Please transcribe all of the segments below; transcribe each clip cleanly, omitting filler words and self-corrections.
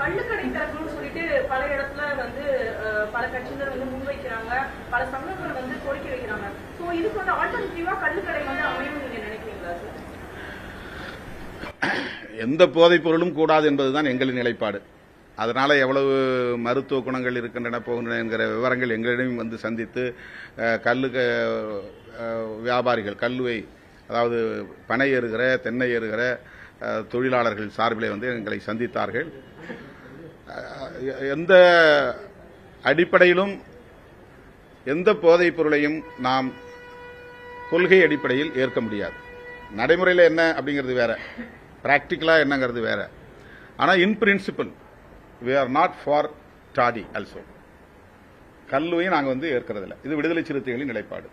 கள்ளுக்கடை திறக்கணும்னு சொல்லிட்டு பல இடத்துல வந்து பல கட்சியினர் வந்து முன்வைக்கிறாங்க, பல சங்கங்கள் வந்து கோரிக்கை வைக்கிறாங்க. சோ இதுக்கு வந்து ஆல்டர்னேட்டிவா கள்ளுக்கடை வந்து அமையும் நீங்க நினைக்கிறீங்களா சார்? எந்த போதைப் பொருளும் கூடாது என்பதுதான் எங்களின் நிலைப்பாடு. அதனால எவ்வளவு மருத்துவ குணங்கள் இருக்கின்றன போகின்றன என்கிற விவரங்கள் எங்களிடம் வந்து சந்தித்து கல்லு வியாபாரிகள், கல்லுவை அதாவது பனை ஏறுகிற தென்னை ஏறுகிற தொழிலாளர்கள் சார்பிலே வந்து எங்களை சந்தித்தார்கள். எந்த அடிப்படையிலும் எந்த போதைப் பொருளையும் நாம் கொள்கை அடிப்படையில் ஏற்க முடியாது. நடைமுறையில் என்ன அப்படிங்கிறது வேற, பிராக்டிக்கலா என்னங்கிறது வேற. ஆனால் in principle we are not for toddy also. கல்லுவையும் நாங்க வந்து ஏற்கிறதில்ல. இது விடுதலை சிறுத்தைகளின் நிலைப்பாடு.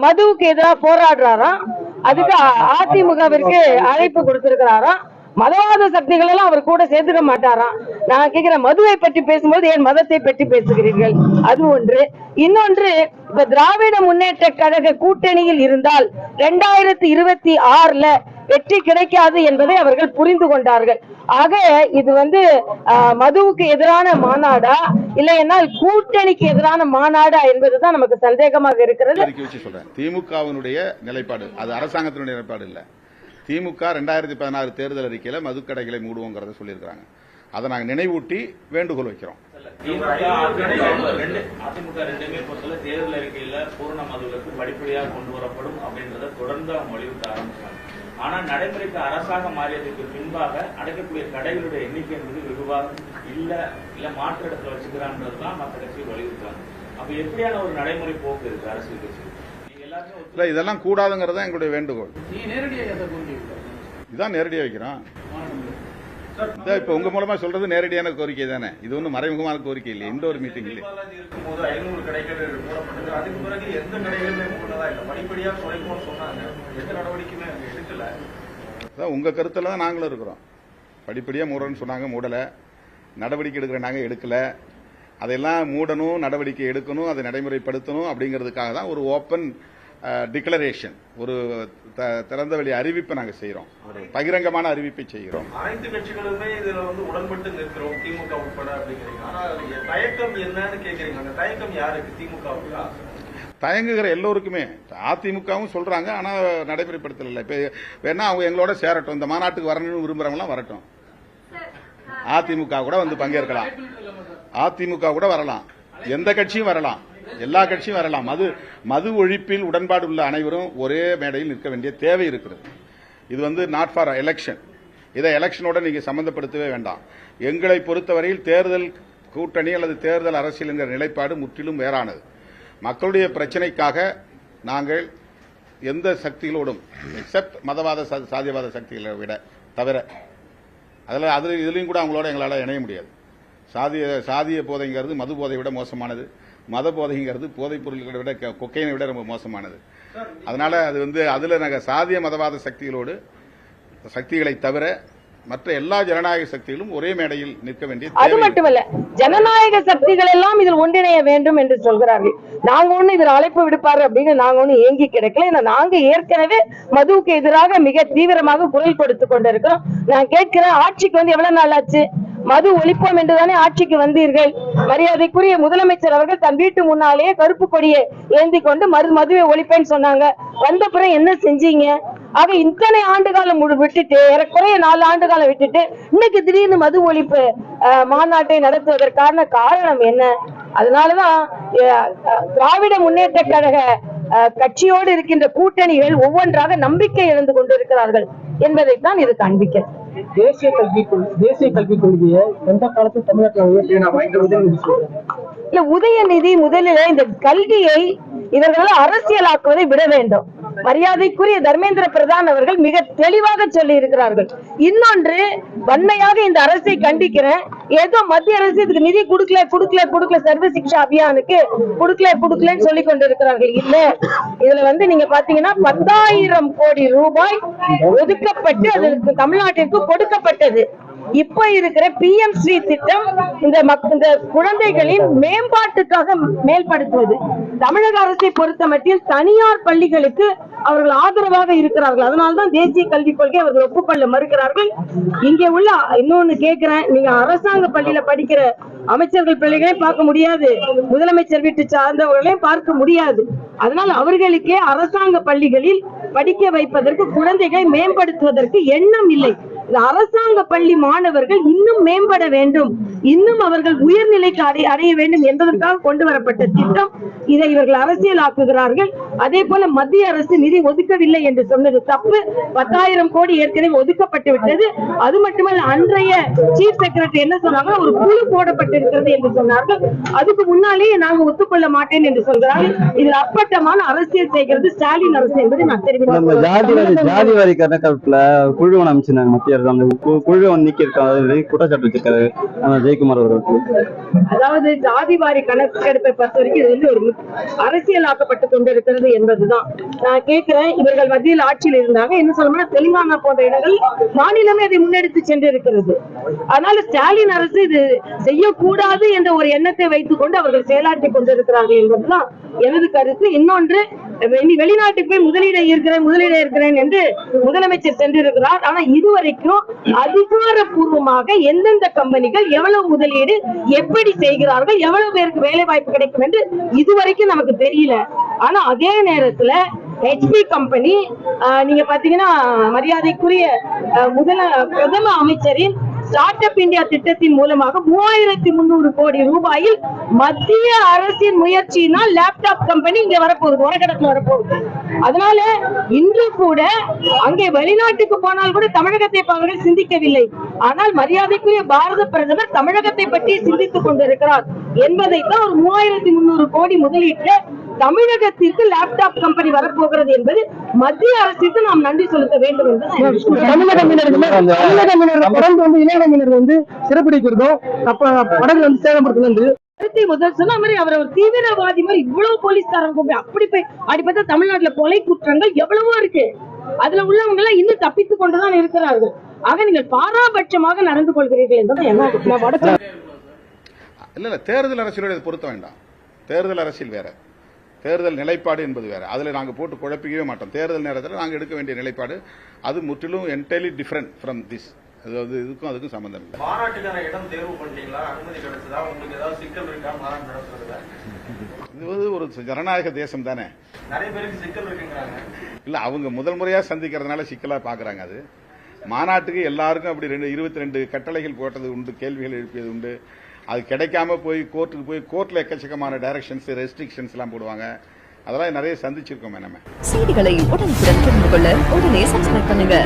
மதுவுக்கு எதிராக போராடுறாராம், அதுக்கு அதிமுகவிற்கு அழைப்பு கொடுத்திருக்கிறாராம். மதவாத சக்திகள் எல்லாம் அவர் கூட சேர்த்துக்க மாட்டாராம். நான் கேட்கிறேன், மதுவை பற்றி பேசும்போது ஏன் மதத்தை பற்றி பேசுகிறீர்கள்? அது ஒன்று. இன்னொன்று, இப்ப திராவிட முன்னேற்ற கழக கூட்டணியில் இருந்தால் 2026ல வெற்றி கிடைக்காது என்பதை அவர்கள் புரிந்து கொண்டார்கள். ஆக இது வந்து மதுவுக்கு எதிரான மாநாடா இல்லை என்றால் கூட்டணிக்கு எதிரான மாநாடா என்பதுதான் நமக்கு சந்தேகமாக இருக்கிறது. திமுகவினுடைய நிலைப்பாடு, அது அரசாங்கத்தினுடைய நிலைப்பாடு இல்ல. திமுக 2016 தேர்தல் அறிக்கையில மதுக்கடைகளை மூடுவோங்கிறத சொல்லியிருக்காங்க. அதை நாங்க நினைவூட்டி வேண்டுகோள் வைக்கிறோம். அதிமுக ரெண்டுமே பொறுத்தவரை தேர்தல் அறிக்கையில பூரண மதுவிலக்கு படிப்படியாக கொண்டு வரப்படும் அப்படின்றத தொடர்ந்து அவங்க வலியுறுத்த ஆரம்பிச்சாங்க. ஆனா நடைமுறைக்கு அரசாக மாறியதுக்கு பின்பாக அடைக்கக்கூடிய கடைகளுடைய எண்ணிக்கை என்பது வெகுவாக இல்ல மாற்று இடத்துல வச்சுக்கிறான்றதுதான் மற்ற கட்சிகள் வலியுறுத்தாங்க. அப்ப எப்படியான ஒரு நடைமுறை போக்கு இருக்கு அரசியல் கட்சி? இதெல்லாம் கூடாதுங்கிறதா எங்களுடைய வேண்டுகோள். இதான் நேரடியா வைக்கிறோம். இப்ப உங்க மூலமா சொல்றது நேரடியான கோரிக்கை தானே, இது ஒன்றும் மறைமுகமான கோரிக்கை இல்லை. இந்த ஒரு மீட்டிங் இல்லை. இருக்கும்போது 500 கடைகள் மூடப்பட்டது. அதுக்கு பிறகு எந்த கடைகளுமே மூடதா இல்லை, படிப்படியா குறைக்கும்னு சொன்னாங்க. எந்த நடவடிக்கையுமே எடுக்கல. அதான் உங்க கருத்துல தான் நாங்களும் இருக்கிறோம். படிப்படியா மூடணும்னு சொன்னாங்க, மூடல. நடவடிக்கை எடுக்கிற நாங்க எடுக்கல. அதெல்லாம் மூடணும், நடவடிக்கை எடுக்கணும், அதை நடைமுறைப்படுத்தணும் அப்படிங்கிறதுக்காக தான் ஒரு ஓப்பன் டிக்ளரேஷன், ஒரு திறந்த வெளி அறிவிப்பை நாங்க செய்யறோம். ஒரு பகிரங்கமான அறிவிப்பை செய்கிறோம். அனைத்து கட்சிகளுமே இதுல வந்து உடன்பட்டு நிற்கிறோம், திமுக உட்பட அப்படிங்கிறீங்க. ஆனா தயக்கம் என்னன்னு கேக்குறீங்க. அந்த தயக்கம் யாருக்கு? திமுகவுக்கு தயங்குகிற எல்லோருக்குமே. அதிமுகவும் சொல்றாங்க, ஆனா நடைமுறைப்படுத்தல. இப்ப வேணா அவங்க எங்களோட சேரட்டும், இந்த மாநாட்டுக்கு வரணும்னு விரும்புறவங்க எல்லாம் வரட்டும். அதிமுக கூட வந்து பங்கேற்கலாம், அதிமுக கூட வரலாம், எந்த கட்சியும் வரலாம், எல்லா கட்சியும் வரலாம். மது ஒழிப்பில் உடன்பாடு உள்ள அனைவரும் ஒரே மேடையில் நிற்க வேண்டிய தேவை இருக்கிறது. இது வந்து நாட் ஃபார் எலெக்ஷன். இதை எலெக்ஷனோட நீங்க சம்பந்தப்படுத்தவே வேண்டாம். எங்களை பொறுத்தவரையில் தேர்தல் கூட்டணி அல்லது தேர்தல் அரசியல் என்கிற நிலைப்பாடு முற்றிலும் வேறானது. மக்களுடைய பிரச்சனைக்காக நாங்கள் எந்த சக்திகளோடும் எக்ஸப்ட் மதவாத சாதியவாத சக்திகளை விட தவிர இதுலயும் கூட அவங்களோட எங்களால் இணைய முடியாது. சாதிய போதைங்கிறது மது போதை விட மோசமானது, மத போதைங்கிறது போதைப் பொருட்களை விட கொக்கைனை விட ரொம்ப மோசமானது. அதனால அது வந்து அதுல நாங்கள் சாதிய மதவாத சக்திகளை தவிர மற்ற எல்லா ஜனநாயக சக்திகளும் ஒரே மேடையில் நிற்க வேண்டிய. அது மட்டுமல்ல, ஜனநாயக சக்திகள் எல்லாம் இதில் ஒன்றிணைய வேண்டும் என்று சொல்கிறார்கள். நாங்க ஒண்ணு இதில் அழைப்பு விடுப்பாரு அப்படின்னு நாங்க ஒண்ணு ஏங்கி கிடைக்கல. நாங்க ஏற்கனவே மதுவுக்கு எதிராக மிக தீவிரமாக குரல் கொடுத்து கொண்டிருக்கிறோம். நான் கேட்கிறேன், ஆட்சிக்கு வந்து எவ்வளவு நாள் ஆச்சு? மது ஒழிப்போம் என்றுதானே ஆட்சிக்கு வந்தீர்கள். மரியாதைக்குரிய முதலமைச்சர் அவர்கள் தன் வீட்டு முன்னாலேயே கருப்பு கொடியை ஏந்தி கொண்டு மதுவை ஒழிப்பேன்னு சொன்னாங்க. வந்த பிறகு என்ன செஞ்சீங்க? ஆக இத்தனை ஆண்டு காலம் விட்டுட்டு, ஏறக்குறைய 4 ஆண்டு காலம் விட்டுட்டு இன்னைக்கு திடீர்னு மது ஒழிப்பு மாநாட்டை நடத்துவதற்கான காரணம் என்ன? அதனாலதான் திராவிட முன்னேற்ற கழக கட்சியோடு இருக்கின்ற கூட்டணிகள் ஒவ்வொன்றாக நம்பிக்கை இழந்து கொண்டிருக்கிறார்கள் என்பதைத்தான் இது காண்பிக்கிறது. தேசிய கல்விக் கொள்கையை எந்த காலத்தில் தமிழகத்தில் உதயநிதி முதலில் இந்த கல்வியை இவர்கள் அரசியலாக்குவதை விட வேண்டும். மரியாதைக்குரிய தர்மேந்திர பிரதான் அவர்கள் மிக தெளிவாக சொல்லி இருக்கிறார்கள். இன்னொன்று, வன்மையாக இந்த அரசை கண்டிக்கிறேன். ஏதோ மத்திய அரசு இதுக்கு நிதி கொடுக்கல சர்வ சிக்ஷா அபியானுக்கு கொடுக்கலன்னு சொல்லி கொண்டிருக்கிறார்கள். இல்ல, இதுல வந்து நீங்க பாத்தீங்கன்னா 10,000 கோடி ரூபாய் ஒதுக்கப்பட்டு அதற்கு தமிழ்நாட்டிற்கு கொடுக்கப்பட்டது. இப்ப இருக்கிற PM ஸ்ரீ திட்டம் இந்த குழந்தைகளின் மேம்பாட்டுக்காக மேல்படுத்துவது. தமிழக அரசை பொறுத்தமட்டில் தனியார் பள்ளிகளுக்கு அவர்கள் ஆதரவாக இருக்கிறார்கள். அதனால்தான் தேசிய கல்விக் கொள்கை அவர்கள் ஒப்புக்கொள்ள மறுக்கிறார்கள். இங்கே உள்ள இன்னொன்னு கேட்கிறேன், நீங்க அரசாங்க பள்ளியில படிக்கிற அமைச்சர்கள் பிள்ளைகளே பார்க்க முடியாது, முதலமைச்சர் வீட்டு சார்ந்தவர்களையும் பார்க்க முடியாது. அதனால் அவர்களுக்கே அரசாங்க பள்ளிகளில் படிக்க வைப்பதற்கு, குழந்தைகளை மேம்படுத்துவதற்கு எண்ணம் இல்லை. அரசாங்க பள்ளி மாணவர்கள் இன்னும் மேம்பட வேண்டும், இன்னும் அவர்கள் உயர்நிலைக்கு அடைய வேண்டும் என்பதற்காக கொண்டு வரப்பட்ட திட்டம். இதை இவர்கள் அரசியலாக்குகிறார்கள். அதே போல மத்திய அரசு நிதி ஒதுக்கவில்லை என்று சொன்னது தப்பு. 10,000 கோடி ஏற்கனவே ஒதுக்கப்பட்டு விட்டது. அது மட்டுமல்ல, அன்றைய சீஃப் செக்ரட்டரி என்ன சொன்னாங்க, ஒரு குழு போடப்பட்டிருக்கிறது என்று சொன்னார்கள். அதுக்கு முன்னாலேயே நாங்கள் ஒத்துக்கொள்ள மாட்டேன் என்று சொல்கிறார்கள். இதில் அப்பட்டமான அரசியல் செய்கிறது ஸ்டாலின் அரசு என்பதை நான் தெரிவிக்கிறேன். ஜாதிவாரி கணக்கெடுப்புல குழு அமைச்சிருந்தாங்க மத்திய அரசு, அந்த குழு நீக்கி இருக்காங்க குற்றச்சாட்டு வச்சிருக்காரு ஜெயக்குமார் அவர்கள். அதாவது ஜாதிவாரி கணக்கெடுப்பை பொறுத்த வரைக்கும் இது வந்து ஒரு அரசியலாக்கப்பட்டு கொண்டிருக்கிறது என்பதுதான் நான் கேட்கிறேன். இவர்கள் மத்தியில் ஆட்சியில் இருந்தாங்க, என்ன சொல்லணும்னா தெலுங்கானா போன்ற இடங்கள் மாநிலமே அதை முன்னெடுத்து சென்றிருக்கிறது. அதனால ஸ்டாலின் அரசு இது செய்யக்கூடாது என்ற ஒரு எண்ணத்தை வைத்துக் கொண்டு அவர்கள் செயலாற்றிக் கொண்டிருக்கிறார்கள் என்பதுதான் எனது கருத்து. இன்னொன்று, வெளிநாட்டுக்கு போய் முதலீடு இருக்கிறேன் என்று முதலமைச்சர் சென்றிருக்கிறார். ஆனா இதுவரைக்கும் அதிகாரப்பூர்வமாக எந்தெந்த கம்பெனிகள் எவ்வளவு முதலீடு எப்படி செய்கிறார்கள், எவ்வளவு பேருக்கு வேலை வாய்ப்பு கிடைக்கும் என்று இதுவரைக்கும் நமக்கு தெரியல. ஆனா அதே நேரத்துல HP கம்பெனி நீங்க பாத்தீங்கன்னா மரியாதைக்குரிய பிரதம அமைச்சரின் ஸ்டார்ட் அப் இந்தியா திட்டத்தின் மூலமாக 3300 கோடி ரூபாயில் மத்திய அரசின் முயற்சியினால் லேப்டாப் கம்பெனி இங்க வரப்போகுது, வடகிழக்குல வரப்போகுது. அதனால இன்று கூட அங்கே வெளிநாட்டுக்கு போனால் கூட தமிழகத்தை அவர்கள் சிந்திக்கவில்லை. ஆனால் மரியாதைக்குரிய பாரத பிரதமர் தமிழகத்தை பற்றி சிந்தித்துக் கொண்டிருக்கிறார் என்பதைத்தான் ஒரு 3300 கோடி முதலீட்டு தமிழகத்திற்கு லேப்டாப் கம்பெனி வரப்போகிறது என்பது மத்திய அரசுக்கு நாம் நன்றி செலுத்த வேண்டும் என்று தமிழக மீனவர்கள் தொடர்ந்து வந்து இளைய மீனவர் வந்து சிறப்பிடிக்கிறதும் படகு வந்து சேதப்படுத்துறது முதல் சொன்ன மாதிரி அவர் ஒரு தீவிரவாதி மாதிரி இவ்வளவு போலீஸ்காரங்க அப்படி போய் அடிப்பட்ட தமிழ்நாட்டுல கொலை குற்றங்கள் எவ்வளவோ இருக்கு. அதுல உள்ளவங்க எல்லாம் இன்னும் தப்பித்துக் கொண்டுதான் இருக்கிறார்கள். ஆக நீங்கள் பாராபட்சமாக நடந்து கொள்கிறீர்கள் என்பது என்ன. இல்ல தேர்தல் அரசியலோட பொருத்த வேண்டாம். தேர்தல் அரசியல் வேற, தேர்தல் நிலைப்பாடு என்பது வேற. அதுல நாங்க போட்டு குழப்பிக்கவே மாட்டோம். தேர்தல் நேரத்தில் நாங்க எடுக்க வேண்டிய நிலைப்பாடு அது முற்றிலும் என்டையர்லி டிஃபரண்ட் ஃப்ரம் திஸ். அதாவது இதுக்கும் அதுக்கும் சம்பந்தம் இல்லை. மாநாட்டுக்கான இடம் தேர்வு பண்ணிட்டீங்களா? அனுமதி கிடைச்சதா? உங்களுக்கு ஏதாவது சிக்கல் இருக்கா மாநாடு நடத்துறதுல? இது வந்து ஒரு ஜனநாயக தேசம் தானே, நிறைய பேருக்கு சிக்கல் இருக்குங்கிறாங்க. இல்ல அவங்க முதல் முறையா சந்திக்கிறதுனால சிக்கலா பாக்குறாங்க. அது மாநாட்டுக்கு எல்லாருக்கும் அப்படி 22 கட்டளைகள் போட்டது உண்டு, கேள்விகள் எழுப்பியது உண்டு. அது கிடைக்காம போய் கோர்ட்டுக்கு போய் கோர்ட்ல எக்கச்சக்கமான டைரக்ஷன்ஸ் ரெஸ்ட்ரிக்ஷன்ஸ் எல்லாம் போடுவாங்க. அதெல்லாம் நிறைய சந்திச்சிருக்கோம். நம்ம செய்திகளை உடனுக்குடன் தெரிந்து கொள்ள உடனே சப்ஸ்கிரைப் பண்ணுங்க.